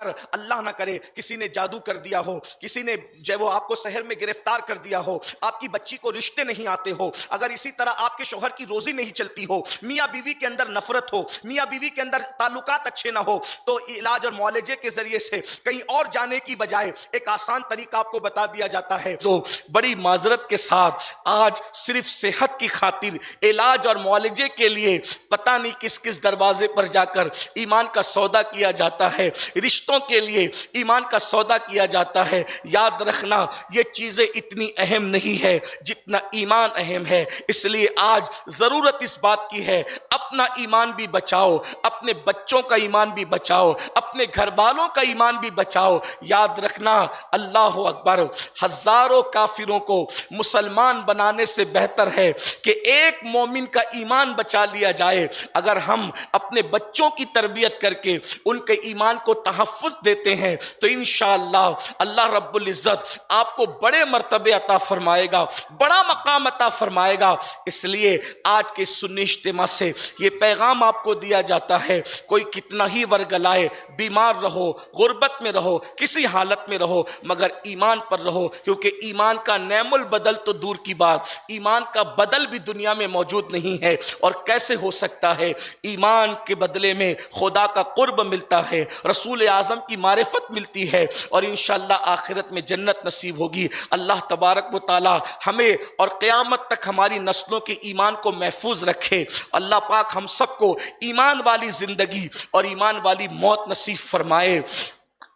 اگر اللہ نہ کرے کسی نے جادو کر دیا ہو، کسی نے جو وہ آپ کو شہر میں گرفتار کر دیا ہو، آپ کی بچی کو رشتے نہیں آتے ہو، اگر اسی طرح آپ کے شوہر کی روزی نہیں چلتی ہو، میاں بیوی کے اندر نفرت ہو، میاں بیوی کے اندر تعلقات اچھے نہ ہو، تو علاج اور معالجے کے ذریعے سے کہیں اور جانے کی بجائے ایک آسان طریقہ آپ کو بتا دیا جاتا ہے۔ تو بڑی معذرت کے ساتھ آج صرف صحت کی خاطر علاج اور معالجے کے لیے پتہ نہیں کس کس دروازے پر جا کر ایمان کا سودا کیا جاتا ہے، رشتوں کے لیے ایمان کا سودا کیا جاتا ہے۔ یاد رکھنا یہ چیزیں اتنی اہم نہیں ہے جتنا ایمان اہم ہے، اس لیے آج ضرورت اس بات کی ہے اپنا ایمان بھی بچاؤ، اپنے بچوں کا ایمان بھی بچاؤ، اپنے گھر والوں کا ایمان بھی بچاؤ۔ یاد رکھنا اللہ اکبر، ہزاروں کافروں کو مسلمان بنانے سے بہتر ہے کہ ایک مومن کا ایمان بچا لیا جائے۔ اگر ہم اپنے بچوں کی تربیت کر کے ان کے ایمان کو تحفظ دیتے ہیں تو انشاءاللہ اللہ رب العزت آپ کو بڑے مرتبے عطا فرمائے گا، بڑا مقام عطا فرمائے گا۔ اس لیے آج کے سنی اجتماع سے یہ پیغام آپ کو دیا جاتا ہے، کوئی کتنا ہی ورگلائے، بیمار رہو، غربت میں رہو، کسی حالت میں رہو، مگر ایمان پر رہو، کیونکہ ایمان کا نعم البدل تو دور کی بات، ایمان کا بدل بھی دنیا میں موجود نہیں ہے۔ اور کیسے ہو سکتا ہے؟ ایمان کے بدلے میں خدا کا قرب ملتا ہے، رسول اعظم کی معرفت ملتی ہے، اور انشاءاللہ آخرت میں جنت نصیب ہوگی۔ اللہ تبارک و تعالی ہمیں اور قیامت تک ہماری نسلوں کے ایمان کو محفوظ رکھے۔ اللہ پاک ہم سب کو ایمان والی زندگی اور ایمان والی موت نصیب فرمائے۔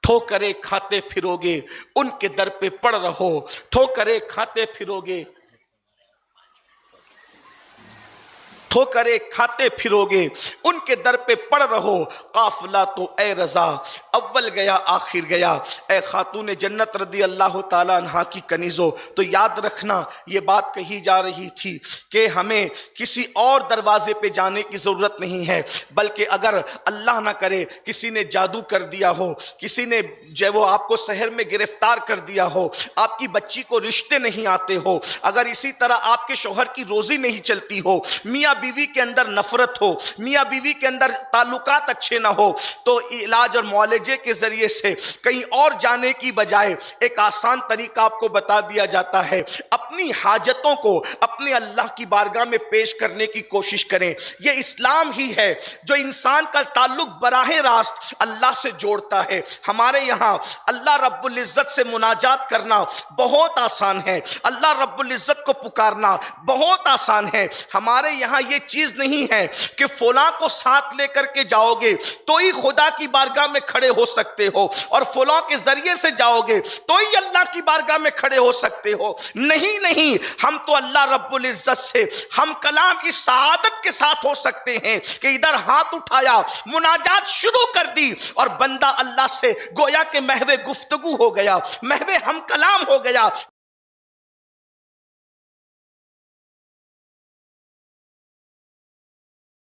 ٹھوکریں کھاتے پھرو گے ان کے در پہ پڑ رہو، ٹھوکریں کھاتے پھرو گے، ٹھوکریں کھاتے پھرو گے ان کے در پہ پڑ رہو۔ قافلہ تو اے رضا اول گیا آخر گیا، اے خاتون جنت رضی اللہ تعالیٰ عنہ کی کنیزوں، تو یاد رکھنا یہ بات کہی جا رہی تھی کہ ہمیں کسی اور دروازے پہ جانے کی ضرورت نہیں ہے، بلکہ اگر اللہ نہ کرے کسی نے جادو کر دیا ہو، کسی نے جو وہ آپ کو شہر میں گرفتار کر دیا ہو، آپ کی بچی کو رشتے نہیں آتے ہو، اگر اسی طرح آپ کے شوہر کی روزی نہیں چلتی ہو، میاں بیوی کے اندر نفرت ہو، میاں بیوی کے اندر تعلقات اچھے نہ ہو، تو علاج اور معالجے کے ذریعے سے کہیں اور جانے کی بجائے ایک آسان طریقہ آپ کو بتا دیا جاتا ہے۔ اپنی حاجتوں کو اپنے اللہ کی بارگاہ میں پیش کرنے کی کوشش کریں۔ یہ اسلام ہی ہے جو انسان کا تعلق براہ راست اللہ سے جوڑتا ہے۔ ہمارے یہاں اللہ رب العزت سے مناجات کرنا بہت آسان ہے، اللہ رب العزت کو پکارنا بہت آسان ہے۔ ہمارے یہاں یہ چیز نہیں ہے کہ فلاں کو ساتھ لے کر کے جاؤ گے تو ہی خدا کی بارگاہ میں کھڑے ہو سکتے ہو، اور فلاں کے ذریعے سے جاؤ گے تو ہی اللہ کی بارگاہ میں کھڑے ہو سکتے ہو۔ نہیں نہیں، ہم تو اللہ رب العزت سے ہم کلام اس سعادت کے ساتھ ہو سکتے ہیں کہ ادھر ہاتھ اٹھایا، مناجات شروع کر دی، اور بندہ اللہ سے گویا کہ محو گفتگو ہو گیا، محو ہم کلام ہو گیا۔